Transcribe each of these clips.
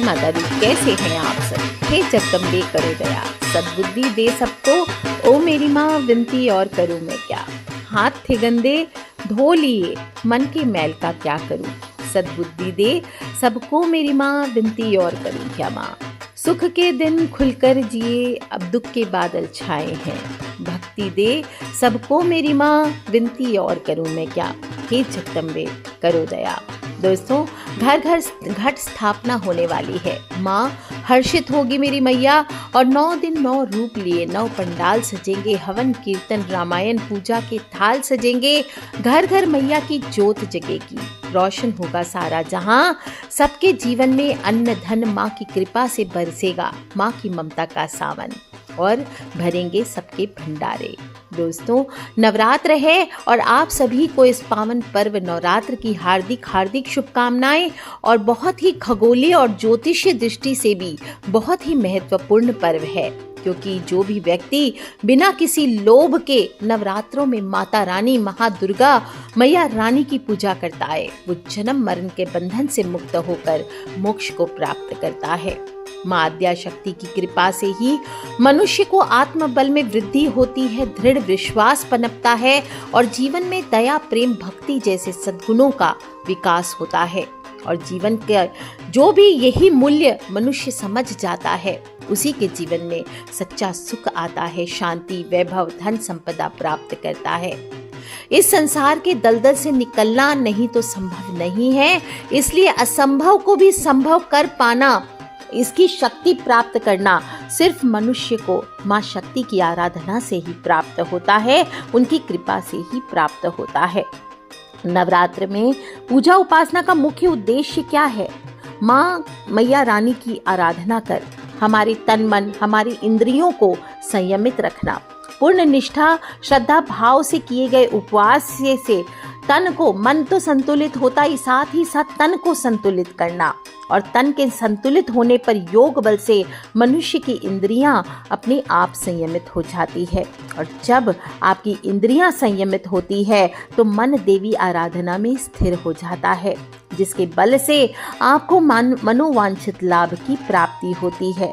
माता दी, कैसे हैं आप सब? हे जगदम्बे करो दया, सद्बुद्धि दे सबको, ओ मेरी माँ विनती और करूँ मैं क्या। हाथ थे गंदे धो लिए, मन के मैल का क्या करूँ। सद्बुद्धि दे सबको मेरी माँ, विनती और करूँ क्या माँ। सुख के दिन खुलकर जिए, अब दुख के बादल छाए हैं। भक्ति दे सबको मेरी माँ, विनती और करूँ मैं क्या। हे जगदम्बे करो दया। दोस्तों, घर घर घट स्थापना होने वाली है। माँ हर्षित होगी मेरी मैया, और 9 दिन 9 रूप लिए 9 पंडाल सजेंगे। हवन कीर्तन रामायण पूजा के थाल सजेंगे। घर घर मैया की ज्योत जगेगी, रोशन होगा सारा जहां। सबके जीवन में अन्न धन माँ की कृपा से बरसेगा। माँ की ममता का सावन, और भरेंगे सबके भंडारे। दोस्तों, नवरात्र है और आप सभी को इस पावन पर्व नवरात्र की हार्दिक हार्दिक शुभकामनाएं। और बहुत ही खगोलीय और ज्योतिषीय दृष्टि से भी बहुत ही महत्वपूर्ण पर्व है, क्योंकि जो भी व्यक्ति बिना किसी लोभ के नवरात्रों में माता रानी महादुर्गा मैया रानी की पूजा करता है, वो जन्म मरण के बंधन से मुक्त होकर मोक्ष को प्राप्त करता है। माँ आद्या शक्ति की कृपा से ही मनुष्य को आत्मबल में वृद्धि होती है, दृढ़ विश्वास पनपता है, और जीवन में दया प्रेम भक्ति जैसे सद्गुणों का विकास होता है। और जीवन के जो भी यही मूल्य मनुष्य समझ जाता है, उसी के जीवन में सच्चा सुख आता है, शांति वैभव धन संपदा प्राप्त करता है। इस संसार के दलदल से निकलना नहीं तो संभव नहीं है, इसलिए असंभव को भी संभव कर पाना, इसकी शक्ति प्राप्त करना सिर्फ मनुष्य को माँ शक्ति की आराधना से ही प्राप्त होता है, उनकी कृपा से ही प्राप्त होता है। नवरात्र में पूजा उपासना का मुख्य उद्देश्य क्या है? माँ मैया रानी की आराधना कर हमारी तन मन हमारी इंद्रियों को संयमित रखना, पूर्ण निष्ठा श्रद्धा भाव से किए गए उपवास से तन को, मन तो संतुलित होता ही, साथ ही साथ तन को संतुलित करना, और तन के संतुलित होने पर योग बल से मनुष्य की इंद्रियां अपने आप संयमित हो जाती है। और जब आपकी इंद्रियां संयमित होती है तो मन देवी आराधना में स्थिर हो जाता है, जिसके बल से आपको मनोवांछित लाभ की प्राप्ति होती है।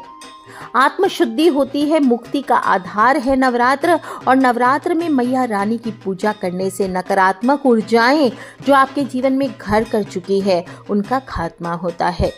आत्मशुद्धि होती है, मुक्ति का आधार है नवरात्र। और नवरात्र में मैया रानी की पूजा करने से नकारात्मक ऊर्जाएं जो आपके जीवन में घर कर चुकी है, उनका खात्मा होता है।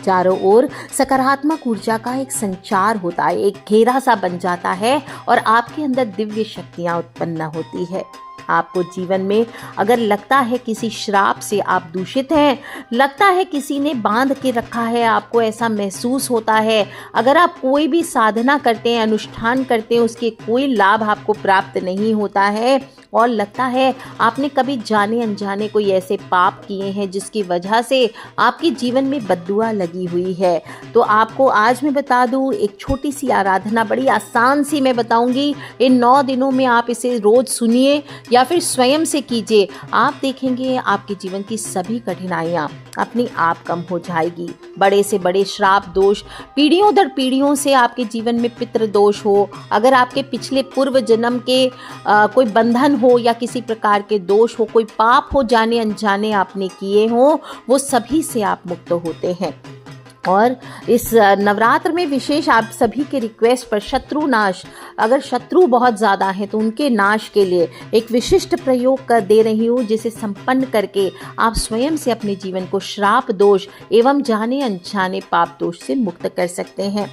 चारों ओर सकारात्मक ऊर्जा का एक संचार होता है, एक घेरा सा बन जाता है, और आपके अंदर दिव्य शक्तियां उत्पन्न होती है। आपको जीवन में अगर लगता है किसी श्राप से आप दूषित हैं, लगता है किसी ने बांध के रखा है, आपको ऐसा महसूस होता है, अगर आप कोई भी साधना करते हैं, अनुष्ठान करते हैं, उसके कोई लाभ आपको प्राप्त नहीं होता है, और लगता है आपने कभी जाने अनजाने कोई ऐसे पाप किए हैं जिसकी वजह से आपके जीवन में बद्दुआ लगी हुई है, तो आपको आज मैं बता दूं एक छोटी सी आराधना, बड़ी आसान सी मैं बताऊंगी। इन 9 दिनों में आप इसे रोज सुनिए या फिर स्वयं से कीजिए। आप देखेंगे आपके जीवन की सभी कठिनाइयां अपने आप कम हो जाएगी। बड़े से बड़े श्राप दोष, पीढ़ियों दर पीढ़ियों से आपके जीवन में पितृ दोष हो, अगर आपके पिछले पूर्व जन्म के कोई बंधन हो या किसी प्रकार के दोष हो, कोई पाप हो जाने अनजाने आपने किए हो, वो सभी से आप मुक्त होते हैं। और इस नवरात्र में विशेष आप सभी के रिक्वेस्ट पर शत्रु नाश, अगर शत्रु बहुत ज़्यादा हैं तो उनके नाश के लिए एक विशिष्ट प्रयोग कर दे रही हूँ, जिसे संपन्न करके आप स्वयं से अपने जीवन को श्राप दोष एवं जाने अनजाने पाप दोष से मुक्त कर सकते हैं।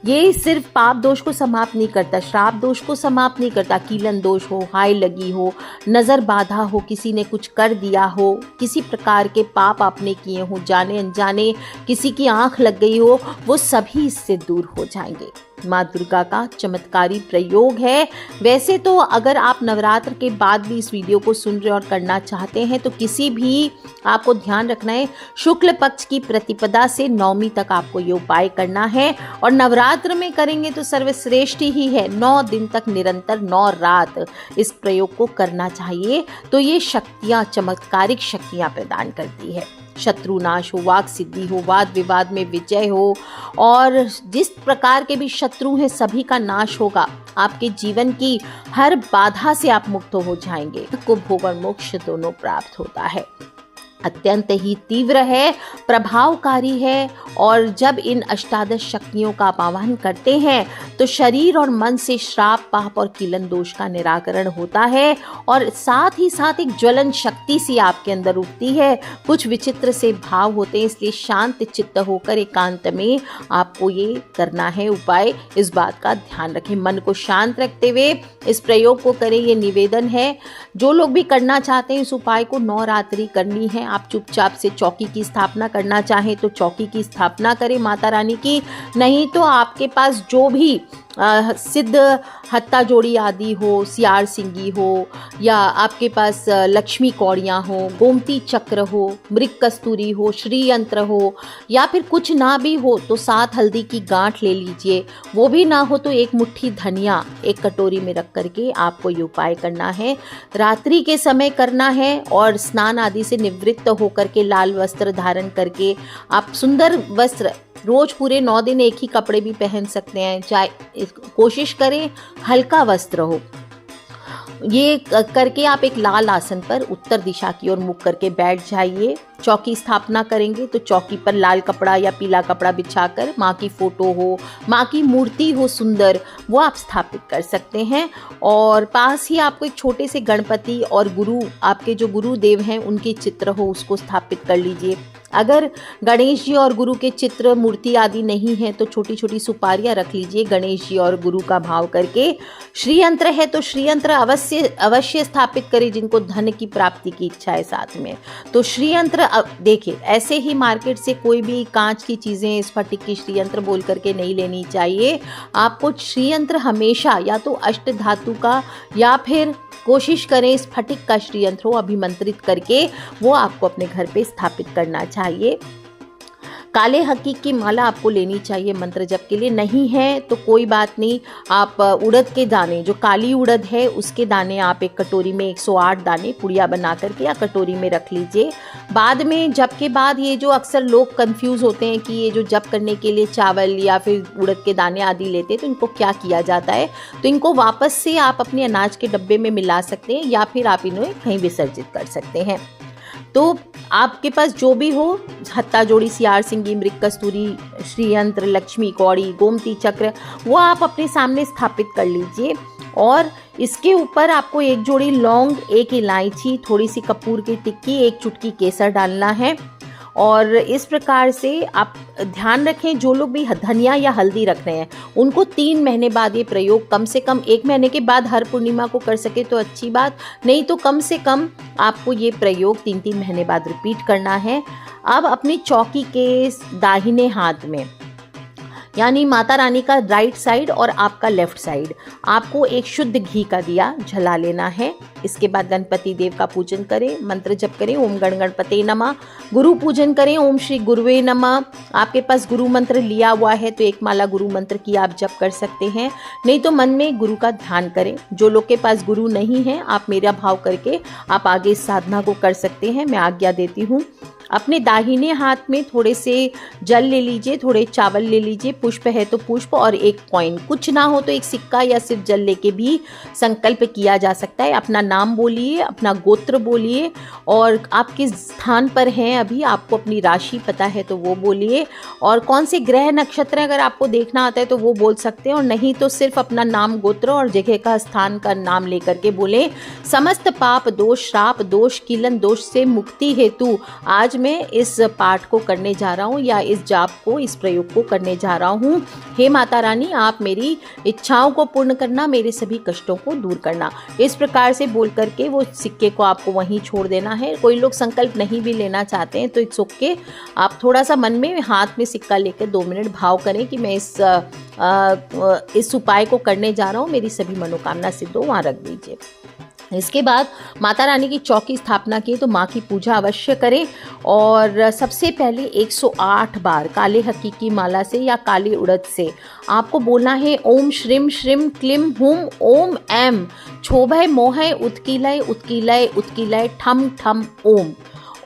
ये सिर्फ पाप दोष को समाप्त नहीं करता, श्राप दोष को समाप्त नहीं करता। कीलन दोष हो, हाय लगी हो, नज़र बाधा हो, किसी ने कुछ कर दिया हो, किसी प्रकार के पाप आपने किए हो, जाने अनजाने किसी की आंख लग गई हो, वो सभी इससे दूर हो जाएंगे। माँ दुर्गा का चमत्कारी प्रयोग है। वैसे तो अगर आप नवरात्र के बाद भी इस वीडियो को सुन रहे और करना चाहते हैं तो किसी भी, आपको ध्यान रखना है, शुक्ल पक्ष की प्रतिपदा से नवमी तक आपको ये उपाय करना है, और नवरात्र में करेंगे तो सर्वश्रेष्ठ ही है। 9 दिन तक निरंतर 9 रात इस प्रयोग को करना चाहिए, तो ये शक्तियाँ, चमत्कारिक शक्तियाँ प्रदान करती है। शत्रु नाश हो, वाक सिद्धि हो, वाद विवाद में विजय हो, और जिस प्रकार के भी शत्रु हैं सभी का नाश होगा। आपके जीवन की हर बाधा से आप मुक्त हो जाएंगे। को भोग और मोक्ष दोनों प्राप्त होता है। अत्यंत ही तीव्र है, प्रभावकारी है, और जब इन अष्टादश शक्तियों का आप आवाहन करते हैं तो शरीर और मन से श्राप, पाप और कीलन दोष का निराकरण होता है और साथ ही साथ एक ज्वलन शक्ति सी आपके अंदर उठती है। कुछ विचित्र से भाव होते हैं, इसलिए शांत चित्त होकर एकांत में आपको ये करना है उपाय। इस बात का ध्यान रखें, मन को शांत रखते हुए इस प्रयोग को करें, ये निवेदन है। जो लोग भी करना चाहते हैं इस उपाय को 9 रात्रि करनी है। आप चुपचाप से चौकी की स्थापना करना चाहें तो चौकी की स्थापना करें माता रानी की, नहीं तो आपके पास जो भी सिद्ध हत्ता जोड़ी आदि हो, सियार सिंगी हो, या आपके पास लक्ष्मी कौड़ियाँ हो, गोमती चक्र हो, मृग कस्तूरी हो, श्री यंत्र हो, या फिर कुछ ना भी हो तो 7 हल्दी की गांठ ले लीजिए। वो भी ना हो तो 1 मुट्ठी धनिया एक कटोरी में रख करके आपको ये उपाय करना है। रात्रि के समय करना है और स्नान आदि से निवृत्त होकर के लाल वस्त्र धारण करके आप सुंदर वस्त्र, रोज पूरे 9 दिन एक ही कपड़े भी पहन सकते हैं, चाहे कोशिश करें हल्का वस्त्र हो। ये करके आप एक लाल आसन पर उत्तर दिशा की ओर मुख करके बैठ जाइए। चौकी स्थापना करेंगे तो चौकी पर लाल कपड़ा या पीला कपड़ा बिछाकर माँ की फोटो हो, माँ की मूर्ति हो सुंदर, वो आप स्थापित कर सकते हैं। और पास ही आपको एक छोटे से गणपति और गुरु, आपके जो गुरुदेव हैं उनके चित्र हो, उसको स्थापित कर लीजिए। अगर गणेश जी और गुरु के चित्र, मूर्ति आदि नहीं है तो छोटी छोटी सुपारियां रख लीजिए गणेश जी और गुरु का भाव करके। श्री यंत्र है तो श्री यंत्र अवश्य स्थापित करें जिनको धन की प्राप्ति की इच्छा है साथ में। तो श्री यंत्र देखिए, ऐसे ही मार्केट से कोई भी कांच की चीज़ें, स्फटिक की श्री यंत्र बोल करके नहीं लेनी चाहिए। आपको श्री यंत्र हमेशा या तो अष्ट धातु का या फिर कोशिश करें स्फटिक का श्री यंत्र हो, अभिमंत्रित करके वो आपको अपने घर पे स्थापित करना चाहिए। काले हकीक की माला आपको लेनी चाहिए मंत्र जप के लिए। नहीं है तो कोई बात नहीं, आप उड़द के दाने, जो काली उड़द है उसके दाने आप एक कटोरी में 108 दाने पुड़िया बना करके या कटोरी में रख लीजिए। बाद में जप के बाद ये जो अक्सर लोग कंफ्यूज होते हैं कि ये जो जप करने के लिए चावल या फिर उड़द के दाने आदि लेते हैं तो इनको क्या किया जाता है, तो इनको वापस से आप अपने अनाज के डब्बे में मिला सकते हैं या फिर आप इन्हें कहीं विसर्जित कर सकते हैं। तो आपके पास जो भी हो, हत्ता जोड़ी, सियार सिंगी, मृग कस्तूरी, श्री यंत्र, लक्ष्मी कौड़ी, गोमती चक्र, वो आप अपने सामने स्थापित कर लीजिए। और इसके ऊपर आपको 1 जोड़ी लौंग, 1 इलायची, थोड़ी सी कपूर की टिक्की, 1 चुटकी केसर डालना है। और इस प्रकार से आप ध्यान रखें, जो लोग भी धनिया या हल्दी रख रहे हैं उनको 3 महीने बाद ये प्रयोग, कम से कम 1 महीने के बाद हर पूर्णिमा को कर सके तो अच्छी बात, नहीं तो कम से कम आपको ये प्रयोग 3-3 महीने बाद रिपीट करना है। अब अपनी चौकी के दाहिने हाथ में, यानी माता रानी का राइट साइड और आपका लेफ्ट साइड, आपको एक शुद्ध घी का दिया जला लेना है। इसके बाद गणपति देव का पूजन करें, मंत्र जप करें, ओम गण गणपते नमः। गुरु पूजन करें, ओम श्री गुरुवे नमः। आपके पास गुरु मंत्र लिया हुआ है तो 1 माला गुरु मंत्र की आप जप कर सकते हैं, नहीं तो मन में गुरु का ध्यान करें। जो लोग के पास गुरु नहीं है, आप मेरा भाव करके आप आगे इस साधना को कर सकते हैं, मैं आज्ञा देती हूँ। अपने दाहिने हाथ में थोड़े से जल ले लीजिए, थोड़े चावल ले लीजिए, पुष्प है तो पुष्प और 1 कॉइन, कुछ ना हो तो 1 सिक्का या सिर्फ जल लेके भी संकल्प किया जा सकता है। अपना नाम बोलिए, अपना गोत्र बोलिए, और आप किस स्थान पर हैं अभी, आपको अपनी राशि पता है तो वो बोलिए, और कौन से ग्रह नक्षत्र अगर आपको देखना आता है तो वो बोल सकते हैं, और नहीं तो सिर्फ अपना नाम, गोत्र और जगह का, स्थान का नाम लेकर के बोले। समस्त पाप दोष, श्राप दोष, कीलन दोष से मुक्ति हेतु आज मैं इस पाठ को करने जा रहा हूँ या इस जाप को, इस प्रयोग को करने जा रहा हूँ। हे माता रानी, आप मेरी इच्छाओं को पूर्ण करना, मेरे सभी कष्टों को दूर करना। इस प्रकार से बोल करके वो सिक्के को आपको वहीं छोड़ देना है। कोई लोग संकल्प नहीं भी लेना चाहते हैं तो इट्स ओके, आप थोड़ा सा मन में हाथ में सिक्का लेकर 2 मिनट भाव करें कि मैं इस उपाय को करने जा रहा हूँ, मेरी सभी मनोकामना सिद्ध हो, वहाँ रख दीजिए। इसके बाद माता रानी की चौकी स्थापना की तो माँ की पूजा अवश्य करें, और सबसे पहले 108 बार काले हकी की माला से या काले उड़द से आपको बोलना है ओम श्रीम श्रीम क्लीम हुम ओम ऐम छोभय मोहय उत्कीलय उत्कीलय उत्कीलय ठम ठम ओम।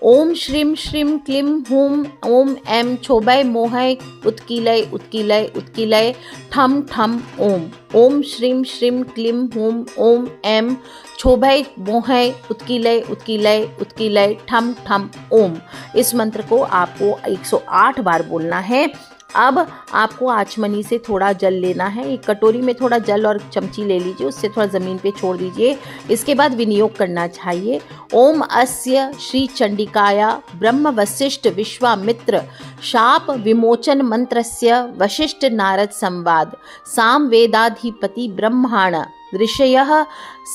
ओम श्रीं श्रीं क्लीं हूं ओम ऐं छोबै मोहै उत्कीलय उत्कीलय उत्कीलय ठम ठम ओम। ओम श्रीं श्रीं क्लीं हूं ओम ऐं छोबै मोहै उत्कीलय उत्कीलय उत्कीलय ठम ठम ओम। इस मंत्र को आपको 108 बार बोलना है। अब आपको आचमनी से थोड़ा जल लेना है। एक कटोरी में थोड़ा जल और चमची ले लीजिए, उससे थोड़ा ज़मीन पे छोड़ दीजिए। इसके बाद विनियोग करना चाहिए। ओम अस्य श्री चंडिकाया ब्रह्म वशिष्ठ विश्वामित्र शाप विमोचन मंत्रस्य वशिष्ठ नारद संवाद साम वेदाधिपति ब्रह्माण ऋषयः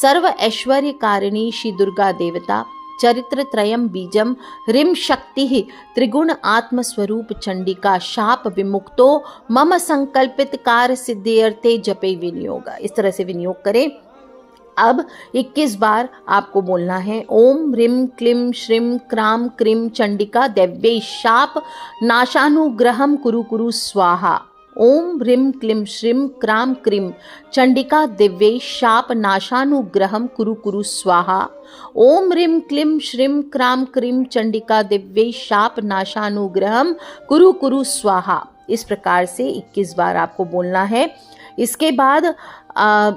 सर्व ऐश्वर्य कारिणी श्री दुर्गा देवता चरित्र त्रयम बीजम ह्रीं शक्ति त्रिगुण आत्मस्वरूप चंडिका शाप विमुक्तो मम संकल्पित कार्य सिद्ध्यर्थे जपे विनियोग। इस तरह से विनियोग करें। अब 21 बार आपको बोलना है। ओम ह्रीं क्लीं श्रीं क्रां क्रीं चंडिका दैव्यै शाप नाशानुग्रहं कुरु कुरु स्वाहा। ओम ह्रीं क्लीं श्रीं क्रां क्रीं चंडिका दिव्यै शाप नाशानुग्रहं कुरु कुरु स्वाहा। ओम ह्रीं क्लीं श्रीं क्रां क्रीं चंडिका दिव्यै शाप नाशानुग्रहं कुरु कुरु स्वाहा। इस प्रकार से 21 बार आपको बोलना है। इसके बाद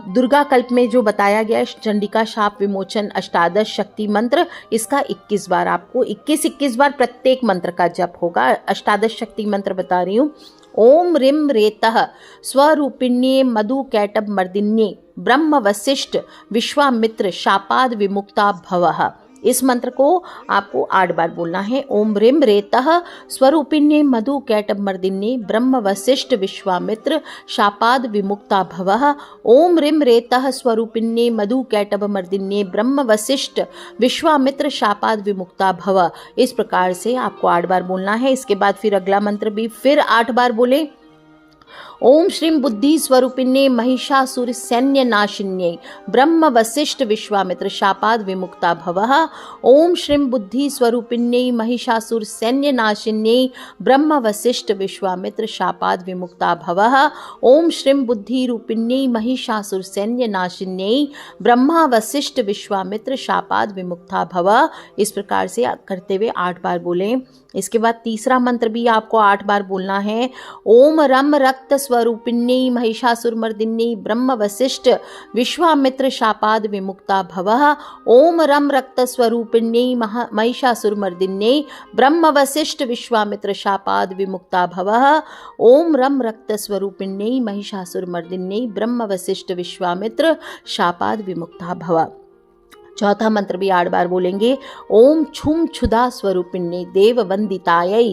दुर्गा कल्प में जो बताया गया है चंडिका शाप विमोचन अष्टादश शक्ति मंत्र, इसका 21 बार आपको 21 बार प्रत्येक मंत्र का जप होगा। अष्टादश शक्ति मंत्र बता रही हूँ। ओम ह्रीं रेतः स्वरूपिण्ये मधु कैटभ मर्दिन्ये ब्रह्म वशिष्ठ विश्वामित्र शापाद विमुक्ता भवः। इस मंत्र को आपको 8 बार बोलना है। ओम ह्रीं रेतः स्वरूपिण्ये मधु कैटभ मर्दिन्ये ब्रह्म वशिष्ठ विश्वामित्र शापाद विमुक्ता भवः। ओम ह्रीं रेतः स्वरूपिण्ये मधु कैटभ मर्दिन्ये ब्रह्म वशिष्ठ विश्वामित्र शापाद विमुक्ता भव। इस प्रकार से आपको 8 बार बोलना है। इसके बाद फिर अगला मंत्र भी फिर 8 बार बोले। ओम श्रीं बुद्धि स्वरूपिण्ये महिषासुर सैन्य नाशिन्ये ब्रह्म वशिष्ठ विश्वामित्र शापाद विमुक्ता भवः। ओम श्रीं बुद्धि स्वरूपिण्ये महिषासुर सैन्य नाशिन्ये ब्रह्म वशिष्ठ विश्वामित्र शापाद विमुक्ता भवः। ओम श्रीं बुद्धि रूपिण्ये महिषासुर सैन्य नाशिन्ये ब्रह्मा वशिष्ठ विश्वामित्र शापाद विमुक्ता भवः। इस प्रकार से करते हुए 8 बार बोलें। इसके बाद तीसरा मंत्र भी आपको 8 बार बोलना है। ओम रम रक्त स्वरूपिण्ये महिषासुरमर्दिन्ये ब्रह्म वशिष्ठ विश्वामित्र शापाद विमुक्ता भवः। ओम रम रक्त स्वरूपिण्ये महिषासुरमर्दिन्ये ब्रह्म वशिष्ठ विश्वामित्र शापाद विमुक्ता भवः। ओम रम रक्त स्वरूपिण्ये महिषासुरमर्दिन्ये ब्रह्म वशिष्ठ विश्वामित्र शापाद विमुक्ता भवः। चौथा मंत्र भी 8 बार बोलेंगे। ओम छुम क्षुधा स्वरूपिण्ये देव वंदितायै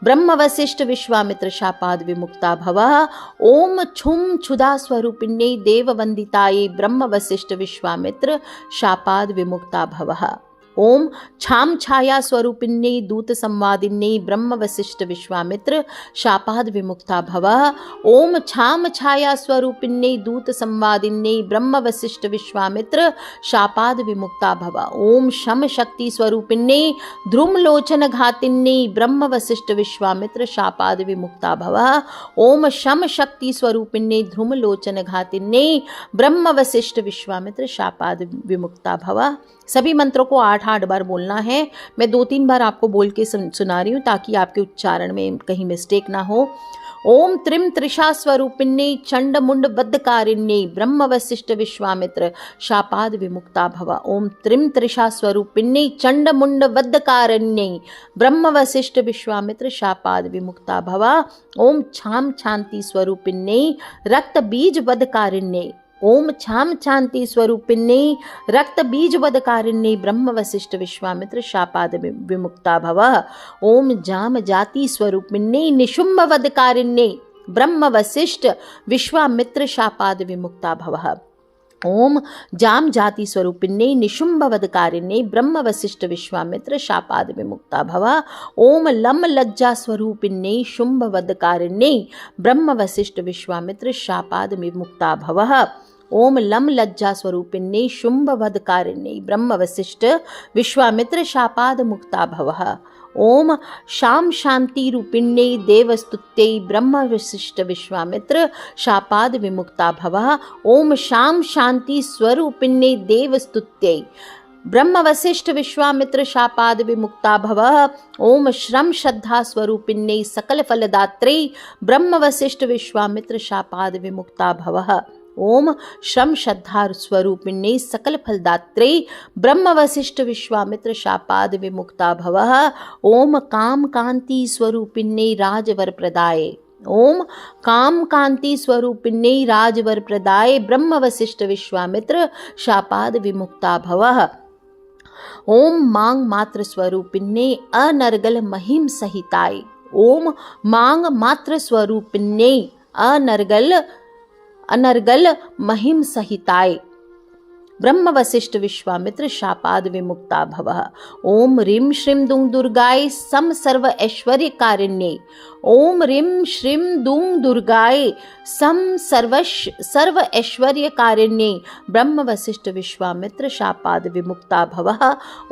ब्रह्म वशिष्ठ विश्वामित्र शापाद विमुक्ता भवः। ओम छुम क्षुधा स्वरूपिण्ये देव वंदितायै ब्रह्म वशिष्ठ विश्वामित्र शापाद विमुक्ता भवः। ओम छाम छाया स्वरूपिण्ये दूत संवादिन्ये ब्रह्म वशिष्ठ विश्वामित्र शापाद विमुक्ता भवः। ओम छाम छाया स्वरूपिण्ये दूत संवादिन्ये ब्रह्म वशिष्ठ विश्वामित्र शापाद विमुक्ता भवः। ओम शम शक्ति स्वरूपिण्ये ध्रुमलोचन घातिन्ये ब्रह्म वशिष्ठ विश्वामित्र शापाद विमुक्ता भवः। ओम शम शक्ति स्वरूपिण्ये ध्रुमलोचन घातिन्ये ब्रह्म वशिष्ठ विश्वामित्र शापाद विमुक्ता भवः। सभी मंत्रों को 8 बार बोलना है। मैं 2-3 बार आपको बोल के सुना रही हूँ ताकि आपके उच्चारण में कहीं मिस्टेक ना हो। ओम त्रिम त्रिषा स्वरूपिण्ये चंड मुंड बद्धकारिण्ये ब्रह्म वशिष्ठ विश्वामित्र शापाद विमुक्ता भव। ओम त्रिम त्रिषा स्वरूपिण्ये चंड मुंड बद्धकारिण्ये ब्रह्म वशिष्ठ विश्वामित्र शापाद विमुक्ता भव। ओम छाम छांति स्वरूपिण्ये रक्त बीज बद्धकारिण्ये ओम छाम छांति स्वरूपिण्ये रक्त बीज वदकारिण्ये ब्रह्म वशिष्ठ विश्वामित्र शापाद विमुक्ता भवः। ओम जाम जाति स्वरूपिण्ये निशुंभ वदकारिण्ये ब्रह्म वशिष्ठ विश्वामित्र शापाद विमुक्ता भवः। ओम जाम जाति स्वरूपिण्ये निशुंभ वदकारिण्ये ब्रह्म वशिष्ठ विश्वामित्र शापाद विमुक्ता भवः। ओम लम लज्जा स्वरूपिण्ये शुंभ वदकारिण्ये ब्रह्म वशिष्ठ विश्वामित्र शापाद विमुक्ता भवः। ओम लम लज्जा स्वरूपिण्ये शुंभ वदकारिण्ये ब्रह्म वशिष्ठ विश्वामित्र शापाद मुक्ता भवः। ओम शाम शांति रूपिण्ये देवस्तुत्यै ब्रह्म वशिष्ठ विश्वामित्र शापाद विमुक्ता भवः। ओम शाम शांति स्वरूपिण्ये देवस्तुत्यै ब्रह्म वशिष्ठ विश्वामित्र शापाद विमुक्ता भवः। ओम श्रम श्रद्धा स्वरूपिण्यै सकल फलदात्रे ब्रह्म वशिष्ठ विश्वामित्र शापाद विमुक्ता भवः। ओम श्रम श्रद्धा स्वरूपिण्यै सकल फलदात्रे ब्रह्म वशिष्ठ विश्वामित्र शापाद विमुक्ता भवः। ओम काम कांति स्वरूपिण्यै राजवर प्रदाय। ओम काम कांति स्वरूपिण्यै राजवर प्रदाय ब्रह्म वशिष्ठ विश्वामित्र शापाद विमुक्ता भवः। ओम मांग मात्र स्वरूपिण्यै अनर्गल महिम सहिताय। ओम मांग मात्र स्वरूपिण्यै अनर्गल महिम सहिताय ब्रह्म वशिष्ठ विश्वामित्र शापाद विमुक्ता भवः। ओम रीम श्रीम दुंग दुर्गाय सम सर्व ऐश्वर्य कारिण्ये। ओम रीम श्रीम दुंग दुर्गाय सम सर्व ऐश्वर्य कारिण्ये ब्रह्म वशिष्ठ विश्वामित्र शापाद विमुक्ता भवः।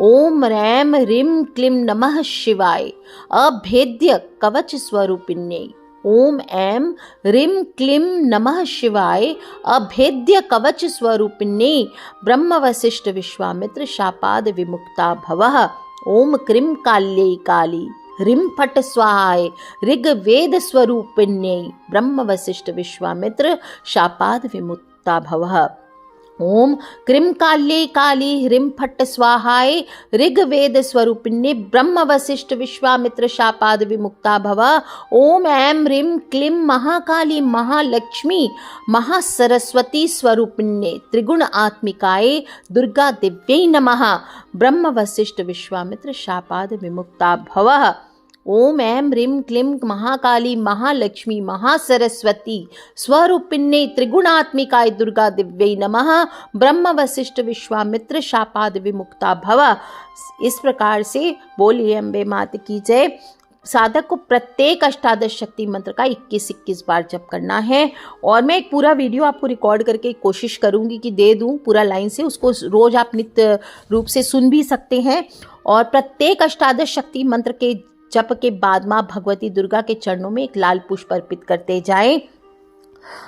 ओम रैम रीम क्लीम नमः शिवाय अभेद्य कवच स्वरूपिण्ये। ओम ऐं रीं क्लीं नमः शिवाय अभेद्य कवच स्वरूपिण्ये ब्रह्म वशिष्ठ विश्वामित्र शापाद विमुक्ता भवः। ओम क्रीं काल्यै काली रीं फट् स्वाहाय ऋग्वेद स्वरूपिण्यै ब्रह्म वशिष्ठ विश्वामित्र शापाद विमुक्ता भवः। ओम क्रीं काल्यै काली ह्रीं फट् स्वाहाय ऋग्वेद स्वरूपिण्ये ब्रह्म वशिष्ठ विश्वामित्र शापाद विमुक्ता भवः। ओम ऐं ह्रीं क्लीं महाकाली महालक्ष्मी महासरस्वती स्वरूपिण्ये त्रिगुण आत्मिकाय दुर्गा दिव्यै नमः ब्रह्म वशिष्ठ विश्वामित्र शापाद विमुक्ता भवः। ओम ऐं ह्रीं क्लीं महाकाली महालक्ष्मी महासरस्वती स्वरूपिण्ये त्रिगुणात्मिकाय दुर्गा दिव्यै नमः ब्रह्म वशिष्ठ विश्वामित्र शापाद विमुक्ता भवः। इस प्रकार से बोलिए अम्बे मात की जय। साधक को प्रत्येक अष्टादश शक्ति मंत्र का 21-21 बार जप करना है और मैं एक पूरा वीडियो आपको रिकॉर्ड करके कोशिश करूंगी कि दे दूं पूरा लाइन से, उसको रोज आप नित्य रूप से सुन भी सकते हैं। और प्रत्येक अष्टादश शक्ति मंत्र के जप के बाद माँ भगवती दुर्गा के चरणों में एक लाल पुष्प अर्पित करते जाएं।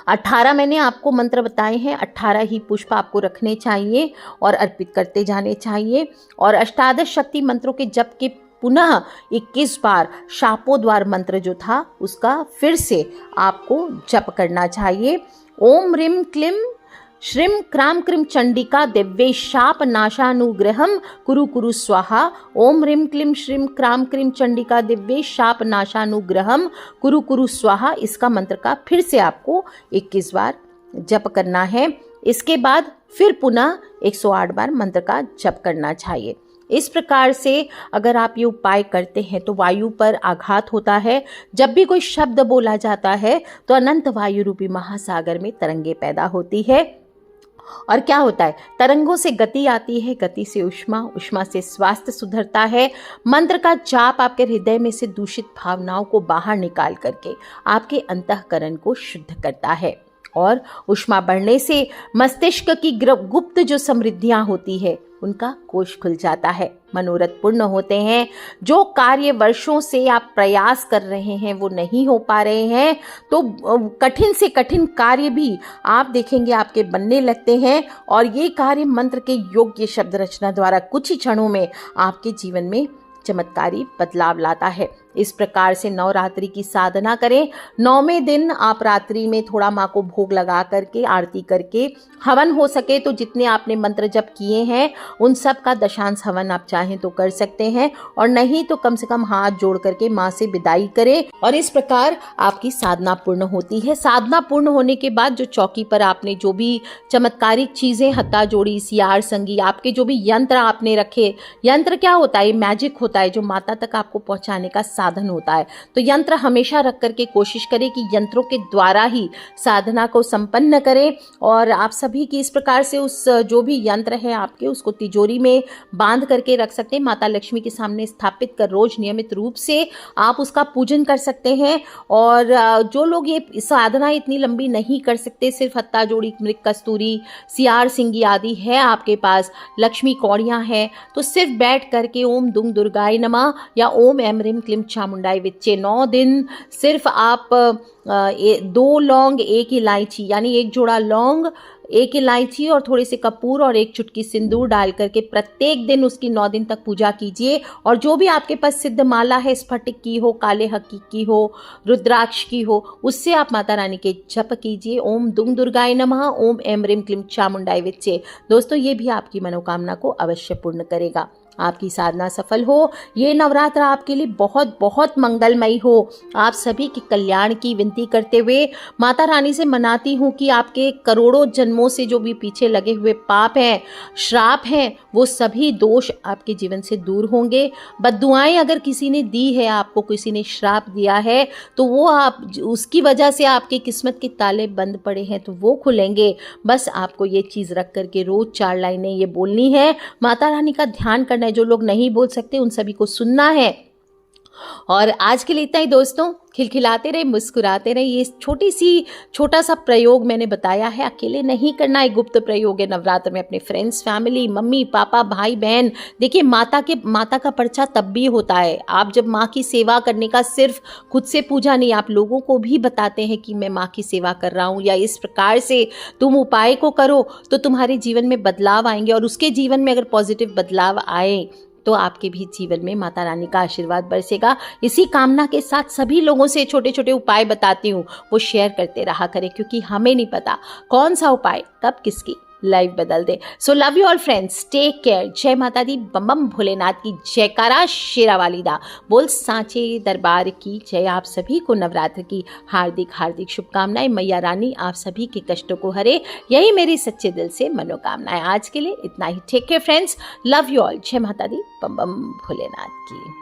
18 मैंने आपको मंत्र बताए हैं, 18 ही पुष्प आपको रखने चाहिए और अर्पित करते जाने चाहिए। और अष्टादश शक्ति मंत्रों के जप के पुनः 21 बार शापोद्वार मंत्र जो था उसका फिर से आपको जप करना चाहिए। ओम रीं क्लीं श्रीं क्रां क्रीं चंडिका दिव्ये शाप नाशानुग्रहम कुरु कुरु स्वाहा। ओम रीं क्लीं श्रीं क्रां क्रीं चंडिका दिव्ये शाप नाशानुग्रहम कुरु कुरु स्वाहा। इसका मंत्र का फिर से आपको 21 बार जप करना है। इसके बाद फिर पुनः 108 बार मंत्र का जप करना चाहिए। इस प्रकार से अगर आप ये उपाय करते हैं तो वायु पर आघात होता है। जब भी कोई शब्द बोला जाता है तो अनंत वायु रूपी महासागर में तरंगे पैदा होती है। और क्या होता है, तरंगों से गति आती है, गति से उष्मा, उष्मा से स्वास्थ्य सुधरता है। मंत्र का जाप आपके हृदय में से दूषित भावनाओं को बाहर निकाल करके आपके अंतःकरण को शुद्ध करता है। और उष्मा बढ़ने से मस्तिष्क की गुप्त जो समृद्धियां होती है उनका कोष खुल जाता है, मनोरथ पूर्ण होते हैं। जो कार्य वर्षों से आप प्रयास कर रहे हैं वो नहीं हो पा रहे हैं तो कठिन से कठिन कार्य भी आप देखेंगे आपके बनने लगते हैं। और ये कार्य मंत्र के योग्य शब्द रचना द्वारा कुछ ही क्षणों में आपके जीवन में चमत्कारी बदलाव लाता है। इस प्रकार से नवरात्रि की साधना करें। 9वें दिन आप रात्रि में थोड़ा माँ को भोग लगा करके आरती करके हवन हो सके तो जितने आपने मंत्र जप किए हैं उन सब का दशांश हवन आप चाहें तो कर सकते हैं, और नहीं तो कम से कम हाथ जोड़ करके माँ से विदाई करें। और इस प्रकार आपकी साधना पूर्ण होती है। साधना पूर्ण होने के बाद जो चौकी पर आपने जो भी चमत्कारिक चीज़ें हत्ता जोड़ी, सियार संगी, आपके जो भी यंत्र आपने रखे, यंत्र क्या होता है, मैजिक होता है जो माता तक आपको पहुँचाने का साधन होता है। तो यंत्र हमेशा रख करके कोशिश करें कि यंत्रों के द्वारा ही साधना को संपन्न करें। और आप सभी की इस प्रकार से उस जो भी यंत्र है आपके उसको तिजोरी में बांध करके रख सकते हैं, माता लक्ष्मी के सामने स्थापित कर रोज नियमित रूप से आप उसका पूजन कर सकते हैं। और जो लोग ये साधना इतनी लंबी नहीं कर सकते, सिर्फ हत्ता जोड़ी, मृग कस्तूरी, सियार सिंगी आदि है आपके पास, लक्ष्मी कौड़ियाँ हैं, तो सिर्फ बैठ करके ओम दुंग दुर्गाय नमः या ओम ऐं ह्रीं क्लीं चामुंडाय विच्चे 9 दिन सिर्फ आप 2 लौंग, 1 इलायची यानी 1 जोड़ा लौंग, 1 इलायची और थोड़े से कपूर और 1 चुटकी सिंदूर डाल करके प्रत्येक दिन उसकी 9 दिन तक पूजा कीजिए। और जो भी आपके पास सिद्ध माला है, स्फटिक की हो, काले हकी की हो, रुद्राक्ष की हो, उससे आप माता रानी के जप कीजिए। ओम दुंग दुर्गाय नमः, ओम ऐं ह्रीं क्लीं चामुंडाय विच्चे। दोस्तों ये भी आपकी मनोकामना को अवश्य पूर्ण करेगा। आपकी साधना सफल हो, ये नवरात्र आपके लिए बहुत बहुत मंगलमयी हो। आप सभी के कल्याण की विनती करते हुए माता रानी से मनाती हूँ कि आपके करोड़ों जन्मों से जो भी पीछे लगे हुए पाप हैं, श्राप हैं, वो सभी दोष आपके जीवन से दूर होंगे। बद्दुआएं अगर किसी ने दी है, आपको किसी ने श्राप दिया है, तो वो आप उसकी वजह से आपके किस्मत के ताले बंद पड़े हैं तो वो खुलेंगे। बस आपको ये चीज़ रख करके रोज़ 4 लाइनें ये बोलनी है, माता रानी का ध्यान करना है। जो लोग नहीं बोल सकते उन सभी को सुनना है। और आज के लिए इतना ही दोस्तों। खिलखिलाते रहे, मुस्कुराते रहे। ये छोटा सा प्रयोग मैंने बताया है, अकेले नहीं करना है। गुप्त प्रयोग है नवरात्र में, अपने फ्रेंड्स, फैमिली, मम्मी पापा, भाई बहन। देखिए माता का पर्चा तब भी होता है, आप जब माँ की सेवा करने का सिर्फ खुद से पूजा नहीं, आप लोगों को भी बताते हैं कि मैं माँ की सेवा कर रहा हूँ, या इस प्रकार से तुम उपाय को करो तो तुम्हारे जीवन में बदलाव आएंगे। और उसके जीवन में अगर पॉजिटिव बदलाव आए तो आपके भी जीवन में माता रानी का आशीर्वाद बरसेगा। इसी कामना के साथ सभी लोगों से छोटे छोटे उपाय बताती हूँ, वो शेयर करते रहा करें, क्योंकि हमें नहीं पता कौन सा उपाय कब किसकी लाइफ बदल दे। So love you all friends, take care. जय माता दी, बम बम भोलेनाथ की जयकारा, शेरा वाली दा बोल सांचे दरबार की जय। आप सभी को नवरात्र की हार्दिक हार्दिक शुभकामनाएं। मैया रानी आप सभी के कष्टों को हरे, यही मेरी सच्चे दिल से मनोकामनाएं। आज के लिए इतना ही। Take care friends, love you all. जय माता दी, बम बम भोलेनाथ की।